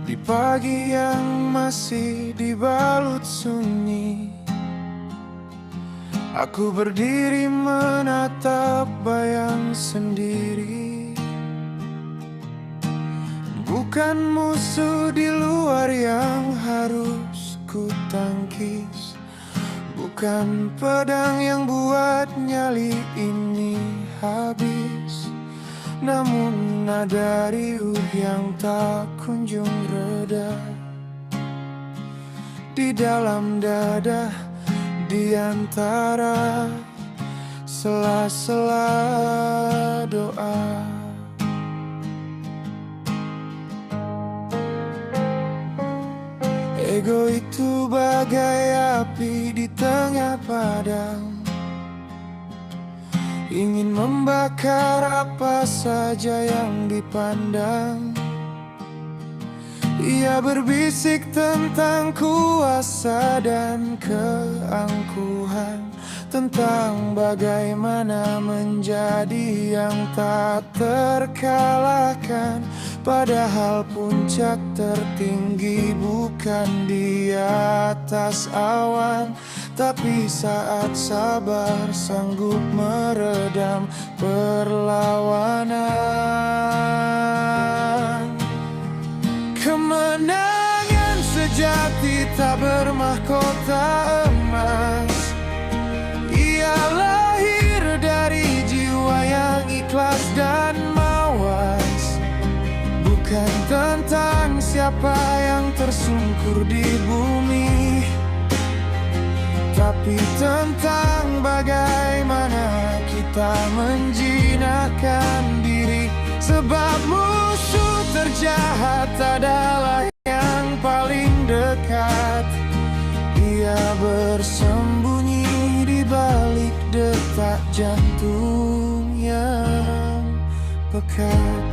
Di pagi yang masih dibalut sunyi, aku berdiri menatap bayang sendiri. Bukan musuh di luar yang harus ku tangkis, bukan pedang yang buat nyali ini habis. Namun ada riuh yang tak kunjung reda di dalam dada, di antara sela-sela doa. Ego itu bagai api di tengah padang, ingin membakar apa saja yang dipandang. Ia berbisik tentang kuasa dan keangkuhan, tentang bagaimana menjadi yang tak terkalahkan. Padahal puncak tertinggi bukan di atas awan, tapi saat sabar sanggup meredam perlawanan. Kemenangan sejati tak bermahkota emas. Ia lahir dari jiwa yang ikhlas dan mawas. Bukan tentang siapa yang tersungkur di bumi, tapi tentang bagaimana kita menjinakkan diri. Sebab musuh terjahat adalah yang paling dekat. Ia bersembunyi di balik detak jantung yang pekat.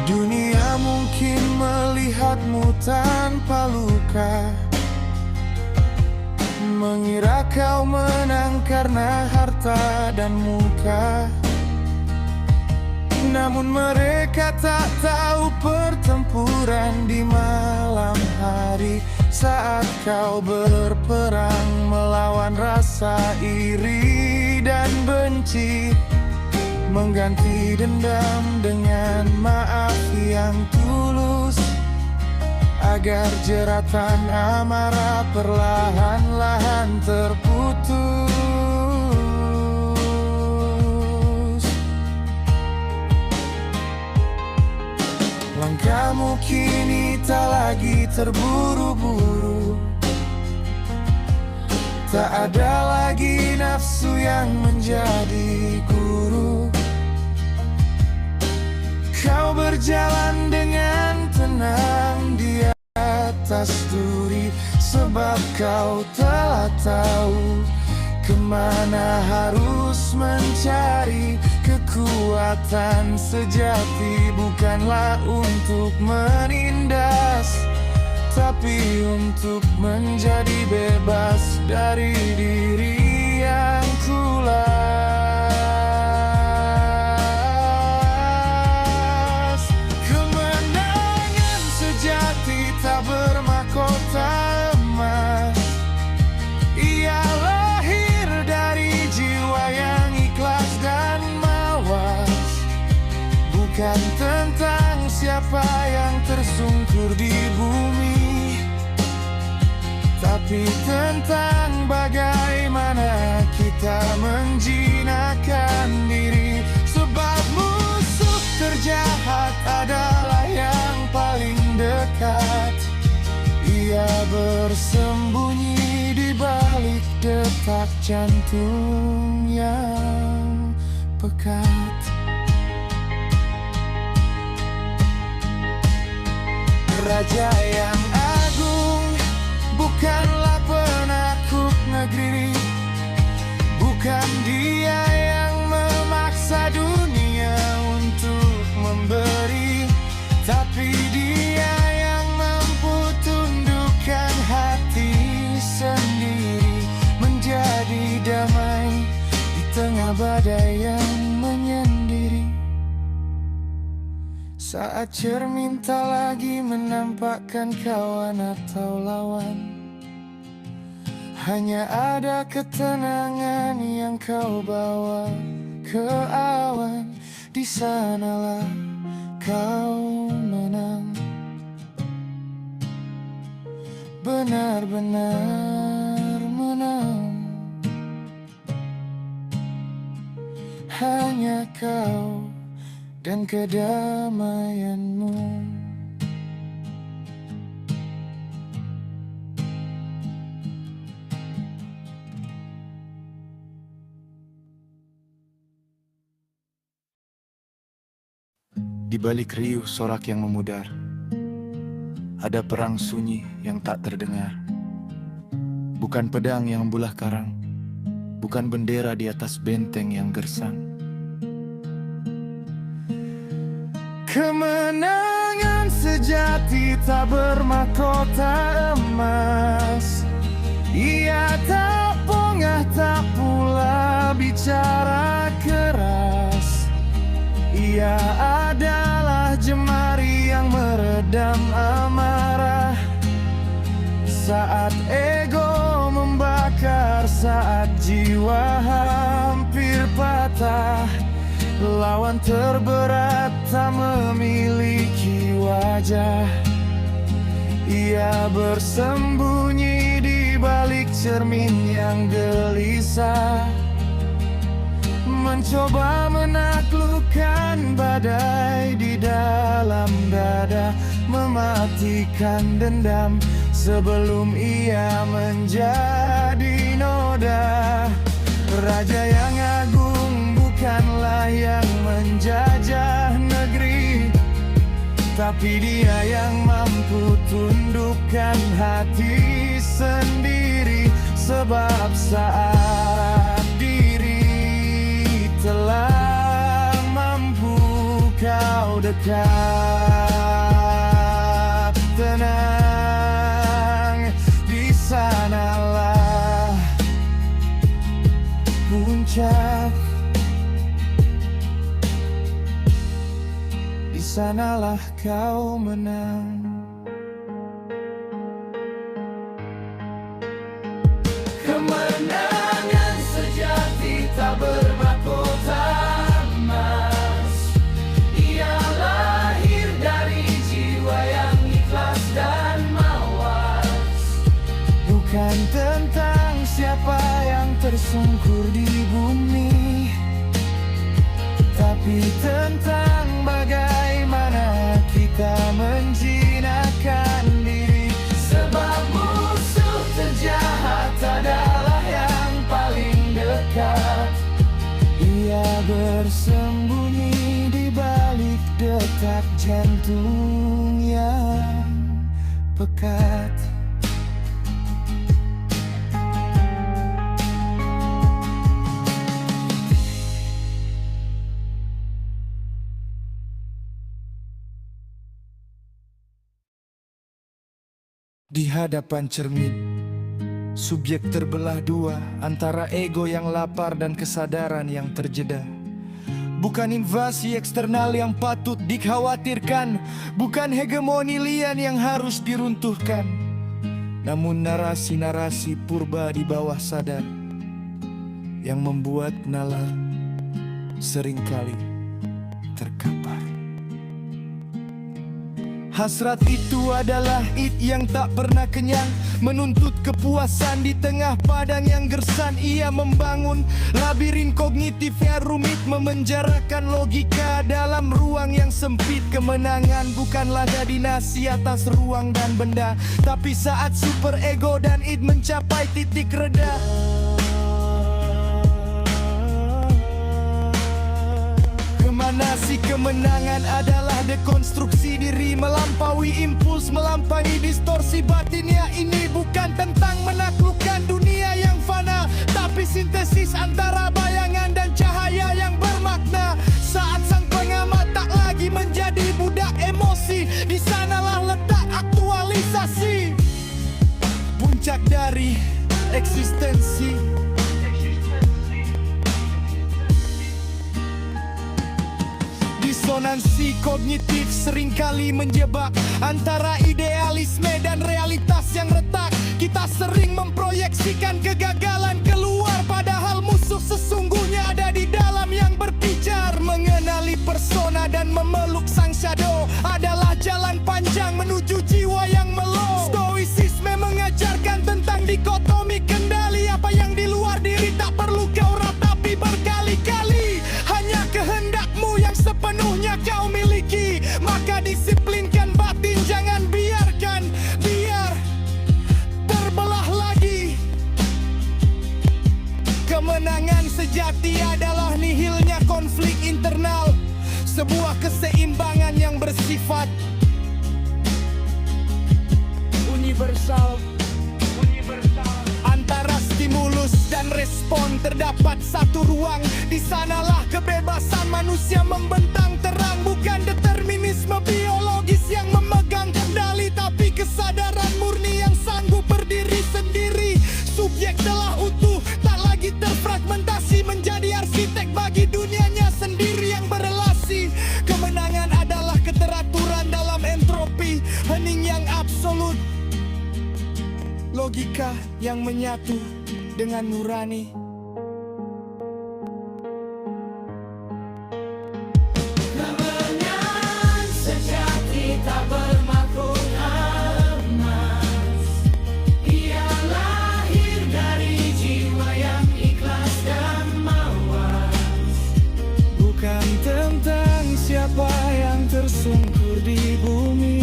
Dunia mungkin melihatmu tanpa luka, mengira kau menang karena harta dan muka. Namun mereka tak tahu pertempuran di malam hari, saat kau berperang melawan rasa iri dan benci, mengganti dendam dengan maaf yang tulus, agar jeratan amarah perlahan-lahan terputus. Langkahmu kini tak lagi terburu-buru, tak ada lagi nafsu yang menjadi guru. Kau berjalan dengan tenang di atas duri, sebab kau telah tahu kemana harus mencari. Kekuatan sejati bukanlah untuk menindas, tapi untuk menjadi bebas dari diri yang kulas. Kemenangan sejati tak bermahkota emas. Ia lahir dari jiwa yang ikhlas dan mawas. Bukan tentang siapa yang tersungkur di bumi, tapi tentang bagaimana kita menjinakkan diri. Sebab musuh terjahat adalah yang paling dekat. Ia bersembunyi di balik detak jantung yang pekat. Raja yang agung bukanlah penakut negeri, bukan dia yang memaksa dunia untuk memberi, tapi dia yang mampu tundukkan hati sendiri, menjadi damai di tengah badai yang menyendiri. Saat cermin tak lagi menampakkan kawan atau lawan, hanya ada ketenangan yang kau bawa ke awan. Di sanalah kau menang, benar-benar menang. Hanya kau dan kedamaianmu. Di balik riuh sorak yang memudar, ada perang sunyi yang tak terdengar. Bukan pedang yang membulah karang, bukan bendera di atas benteng yang gersang. Kemenangan sejati tak bermahkota emas. Ia tak pongah, tak pula bicara keras. Ia adalah jemari yang meredam amarah. Saat ego membakar, saat jiwa hampir patah, lawan terberat tak memiliki wajah. Ia bersembunyi di balik cermin yang gelisah, mencoba menaklukkan badai di dalam dada, mematikan dendam sebelum ia menjadi noda. Raja yang agung bukanlah yang menjajah negeri, tapi dia yang mampu tundukkan hati sendiri. Sebab saat diri telah mampu kau dekat, tenang, di sanalah puncak, di sanalah kau menang. Kemenangan sejati tak bermahkota emas. Ia lahir dari jiwa yang ikhlas dan mawas. Bukan tentang siapa yang tersungkur di bumi, tapi tentang bagaimana kita menjinakkan diri. Sebab musuh terjahat adalah yang paling dekat. Ia bersembunyi di balik detak jantung yang pekat. Di hadapan cermin, subjek terbelah dua antara ego yang lapar dan kesadaran yang terjeda. Bukan invasi eksternal yang patut dikhawatirkan, bukan hegemoni lian yang harus diruntuhkan, namun narasi-narasi purba di bawah sadar yang membuat nalar seringkali terkapar. Hasrat itu adalah id yang tak pernah kenyang, menuntut kepuasan di tengah padang yang gersan. Ia membangun labirin kognitif yang rumit, memenjarakan logika dalam ruang yang sempit. Kemenangan bukanlah dominasi atas ruang dan benda, tapi saat super ego dan id mencapai titik reda. Kemanasi kemenangan adalah dekonstruksi diri, melampaui impuls, melampaui distorsi batinnya. Ini bukan tentang menaklukkan dunia yang fana, tapi sintesis antara bayangan dan cahaya yang bermakna. Saat sang pengamat tak lagi menjadi budak emosi, di sanalah letak aktualisasi, puncak dari eksistensi. Di Disonansi kognitif seringkali menjebak antara idealisme dan realitas yang retak. Kita sering memproyeksikan kegagalan keluar, padahal musuh sesungguhnya ada di dalam yang berpijar. Mengenali persona dan memeluk sang shadow adalah jalan panjang menuju jiwa yang mellow. Stoicisme mengajarkan tentang dikotomi kendali. Apa yang di luar diri tak perlu kau ratapi berkali-kali. Hanya kehendakmu yang sepenuhnya kau miliki. Maka disiplinkan batin, jangan biarkan terbelah lagi. Kemenangan sejati adalah nihilnya konflik internal, sebuah keseimbangan yang bersifat universal. Antara stimulus dan respon terdapat satu ruang. Di sanalah kebebasan manusia membentang terang. Bukan determinisme biologis yang memegang kendali, tapi kesadaran murni yang sanggup berdiri sendiri. Subjek telah utuh, tak lagi terfragmentasi, menjadi arsitek bagi dunianya sendiri yang berelasi. Kemenangan adalah keteraturan dalam entropi, hening yang absolut, logika yang menyatu dengan nurani. Kemenangan sejati tak bermakhluk emas. Ia lahir dari jiwa yang ikhlas dan mawas. Bukan tentang siapa yang tersungkur di bumi,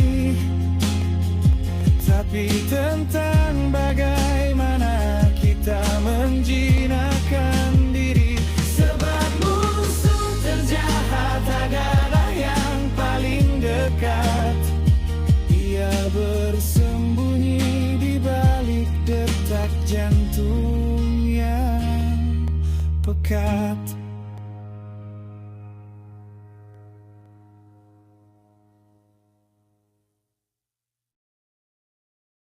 tapi tentang bagaimana kita menjinakkan diri. Sebab musuh terjahat adalah yang paling dekat. Ia bersembunyi di balik detak jantung yang pekat.